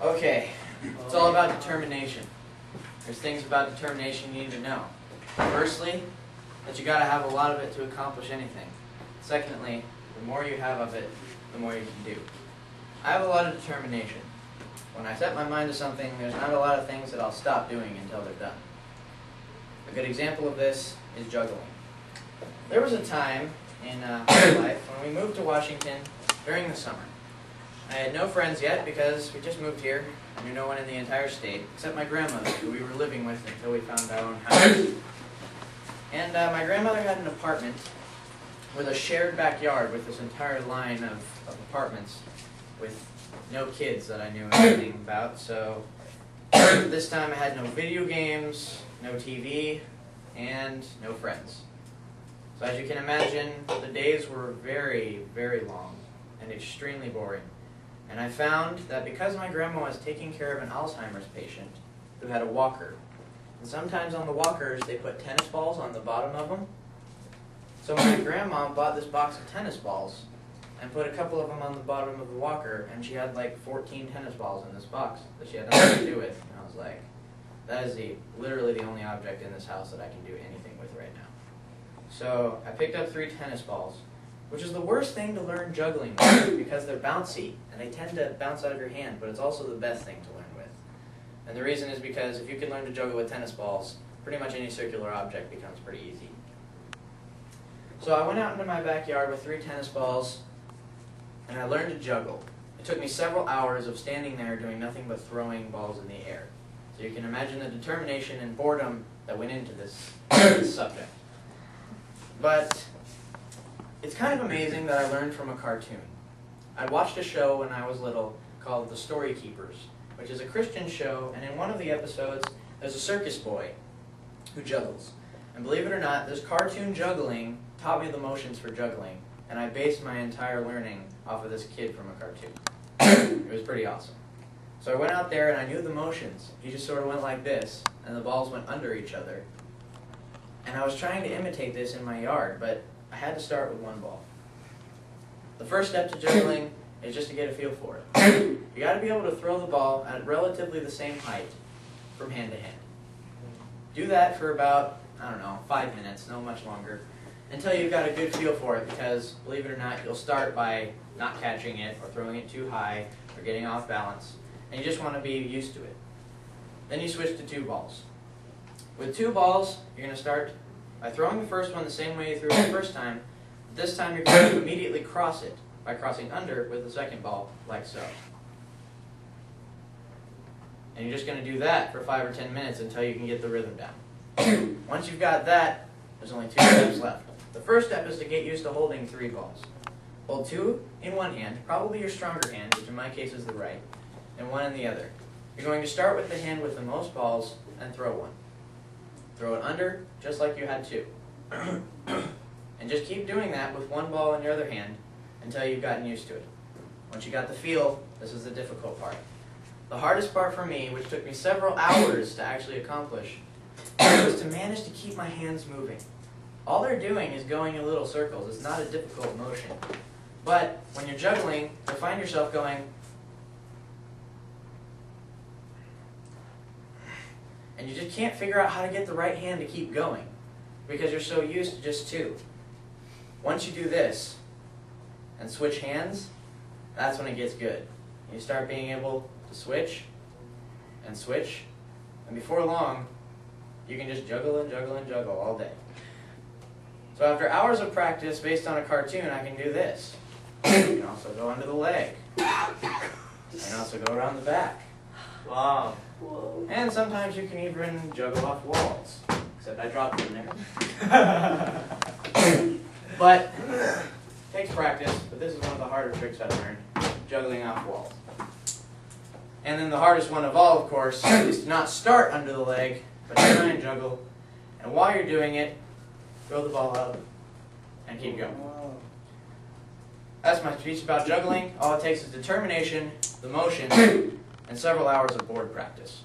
Okay, it's all about determination. There's things about determination you need to know. Firstly, that you got to have a lot of it to accomplish anything. Secondly, the more you have of it, the more you can do. I have a lot of determination. When I set my mind to something, there's not a lot of things that I'll stop doing until they're done. A good example of this is juggling. There was a time in my life when we moved to Washington during the summer. I had no friends yet because we just moved here. I knew no one in the entire state except my grandmother, who we were living with until we found our own house. And my grandmother had an apartment with a shared backyard with this entire line of apartments with no kids that I knew anything about. So this time I had no video games, no TV, and no friends. So as you can imagine, the days were very, very long and extremely boring. And I found that because my grandma was taking care of an Alzheimer's patient who had a walker, and sometimes on the walkers they put tennis balls on the bottom of them. So my grandma bought this box of tennis balls and put a couple of them on the bottom of the walker, and she had like 14 tennis balls in this box that she had nothing to do with. And I was like, that is literally the only object in this house that I can do anything with right now. So I picked up 3 tennis balls, which is the worst thing to learn juggling with because they're bouncy and they tend to bounce out of your hand, but it's also the best thing to learn with. And the reason is because if you can learn to juggle with tennis balls, pretty much any circular object becomes pretty easy. So I went out into my backyard with 3 tennis balls and I learned to juggle. It took me several hours of standing there doing nothing but throwing balls in the air. So you can imagine the determination and boredom that went into this subject. But it's kind of amazing that I learned from a cartoon. I watched a show when I was little called The Story Keepers, which is a Christian show, and in one of the episodes, there's a circus boy who juggles. And believe it or not, this cartoon juggling taught me the motions for juggling, and I based my entire learning off of this kid from a cartoon. It was pretty awesome. So I went out there and I knew the motions. He just sort of went like this, and the balls went under each other. And I was trying to imitate this in my yard, but I had to start with 1 ball. The first step to juggling is just to get a feel for it. You got to be able to throw the ball at relatively the same height from hand to hand. Do that for about, 5 minutes, no much longer, until you've got a good feel for it, because believe it or not, you'll start by not catching it or throwing it too high or getting off balance, and you just want to be used to it. Then you switch to 2 balls. With 2 balls, you're going to start by throwing the first one the same way you threw it the first time. This time you're going to immediately cross it by crossing under with the second ball, like so. And you're just going to do that for 5 or 10 minutes until you can get the rhythm down. Once you've got that, there's only 2 steps left. The first step is to get used to holding 3 balls. Hold 2 in one hand, probably your stronger hand, which in my case is the right, and 1 in the other. You're going to start with the hand with the most balls and throw 1. Throw it under, just like you had 2. And just keep doing that with 1 ball in your other hand until you've gotten used to it. Once you got the feel, this is the difficult part. The hardest part for me, which took me several hours to actually accomplish, was to manage to keep my hands moving. All they're doing is going in little circles. It's not a difficult motion. But when you're juggling, you'll find yourself going, and you just can't figure out how to get the right hand to keep going because you're so used to just 2. Once you do this and switch hands, that's when it gets good. You start being able to switch, and before long, you can just juggle and juggle and juggle all day. So after hours of practice based on a cartoon, I can do this. You can also go under the leg. You can also go around the back. Wow. Whoa. And sometimes you can even juggle off walls. Except I dropped it in there. But it takes practice, but this is one of the harder tricks I've learned, juggling off walls. And then the hardest one of all, of course, is to not start under the leg, but try and juggle. And while you're doing it, throw the ball up and keep going. That's my speech about juggling. All it takes is determination, the motion, and several hours of board practice.